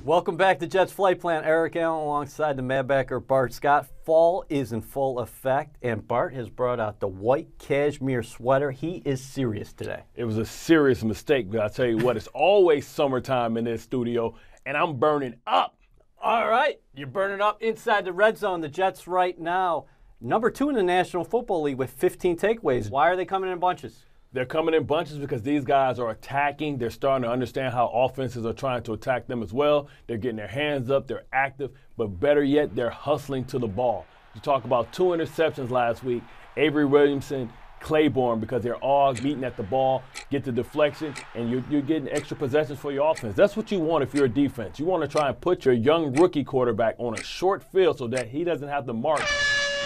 Welcome back to Jets Flight Plan. Eric Allen alongside the Madbacker Bart Scott. Fall is in full effect, and Bart has brought out the white cashmere sweater. He is serious today. It was a serious mistake, but I tell you what, it's always summertime in this studio, and I'm burning up. All right, you're burning up inside the red zone. The Jets right now, number 2 in the National Football League with 15 takeaways. Why are they coming in bunches? They're coming in bunches because these guys are attacking. They're starting to understand how offenses are trying to attack them as well. They're getting their hands up. They're active. But better yet, they're hustling to the ball. You talk about 2 interceptions last week. Avery Williamson, Claiborne, because they're all meeting at the ball, get the deflection, and you're getting extra possessions for your offense. That's what you want if you're a defense. You want to try and put your young rookie quarterback on a short field so that he doesn't have to march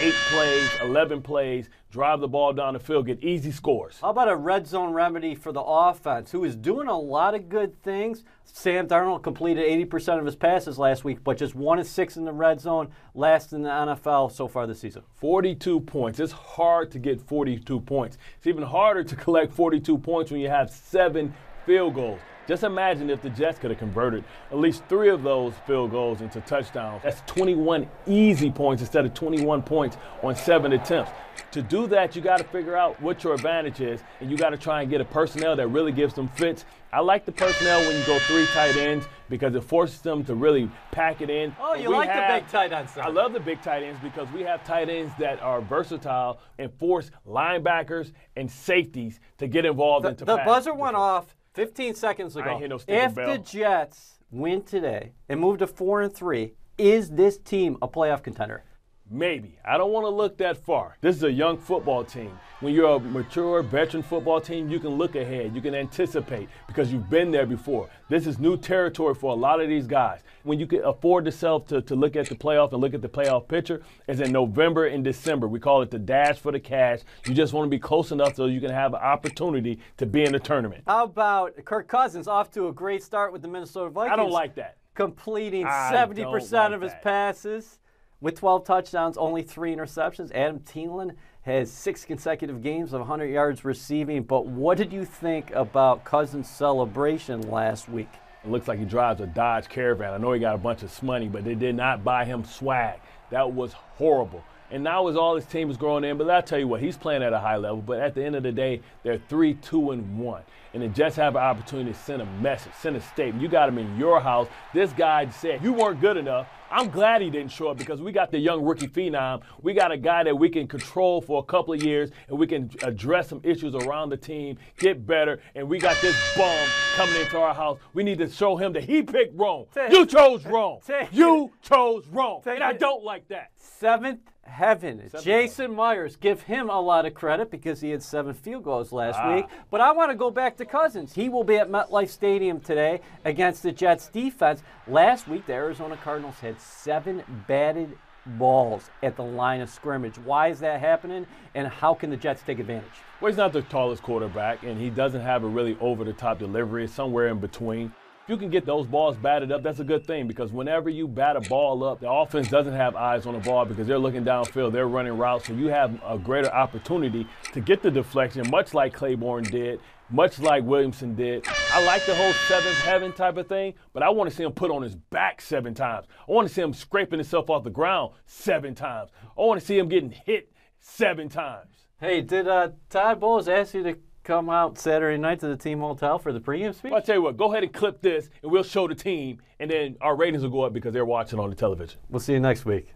8 plays, 11 plays, drive the ball down the field, get easy scores. How about a red zone remedy for the offense, who is doing a lot of good things? Sam Darnold completed 80% of his passes last week, but just 1 of 6 in the red zone, last in the NFL so far this season. 42 points. It's hard to get 42 points. It's even harder to collect 42 points when you have 7 field goals. Just imagine if the Jets could have converted at least 3 of those field goals into touchdowns. That's 21 easy points instead of 21 points on 7 attempts. To do that, you got to figure out what your advantage is, and you got to try and get a personnel that really gives them fits. I like the personnel when you go 3 tight ends because it forces them to really pack it in. Oh, you like the big tight ends, son. I love the big tight ends because we have tight ends that are versatile and force linebackers and safeties to get involved into the pass. Buzzer went off 15 seconds ago. I ain't hear no stinking bell. If the Jets win today and move to 4-3, is this team a playoff contender? Maybe. I don't want to look that far. This is a young football team. When you're a mature veteran football team, you can look ahead. You can anticipate because you've been there before. This is new territory for a lot of these guys. When you can afford yourself to look at the playoff and look at the playoff picture is in November and December. We call it the dash for the cash. You just want to be close enough so you can have an opportunity to be in the tournament. How about Kirk Cousins off to a great start with the Minnesota Vikings? I don't like that. Completing 70% of his passes. With 12 touchdowns, only 3 interceptions. Adam Thielen has 6 consecutive games of 100 yards receiving. But what did you think about Cousins' celebration last week? It looks like he drives a Dodge Caravan. I know he got a bunch of money, but they did not buy him swag. That was horrible. And now as all his team is growing in, but I'll tell you what, he's playing at a high level. But at the end of the day, they're 3-2-1. And the Jets have an opportunity to send a message, send a statement. You got him in your house. This guy said, you weren't good enough. I'm glad he didn't show up because we got the young rookie phenom. We got a guy that we can control for a couple of years, and we can address some issues around the team, get better, and we got this bum coming into our house. We need to show him that he picked wrong. You chose wrong. You chose wrong. And I don't like that. 7th heaven. Jason Myers, give him a lot of credit because he had 7 field goals last week. But I want to go back to Cousins. He will be at MetLife Stadium today against the Jets defense. Last week, the Arizona Cardinals had 7 batted balls at the line of scrimmage. Why is that happening, and how can the Jets take advantage? Well, he's not the tallest quarterback, and he doesn't have a really over-the-top delivery. It's somewhere in between. If you can get those balls batted up, that's a good thing because whenever you bat a ball up, the offense doesn't have eyes on the ball because they're looking downfield, they're running routes, so you have a greater opportunity to get the deflection, much like Claiborne did, much like Williamson did. I like the whole 7th heaven type of thing, but I want to see him put on his back 7 times. I want to see him scraping himself off the ground 7 times. I want to see him getting hit 7 times. Hey, did Todd Bowles ask you to come out Saturday night to the team hotel for the pregame speech? Well, I'll tell you what, go ahead and clip this, and we'll show the team, and then our ratings will go up because they're watching on the television. We'll see you next week.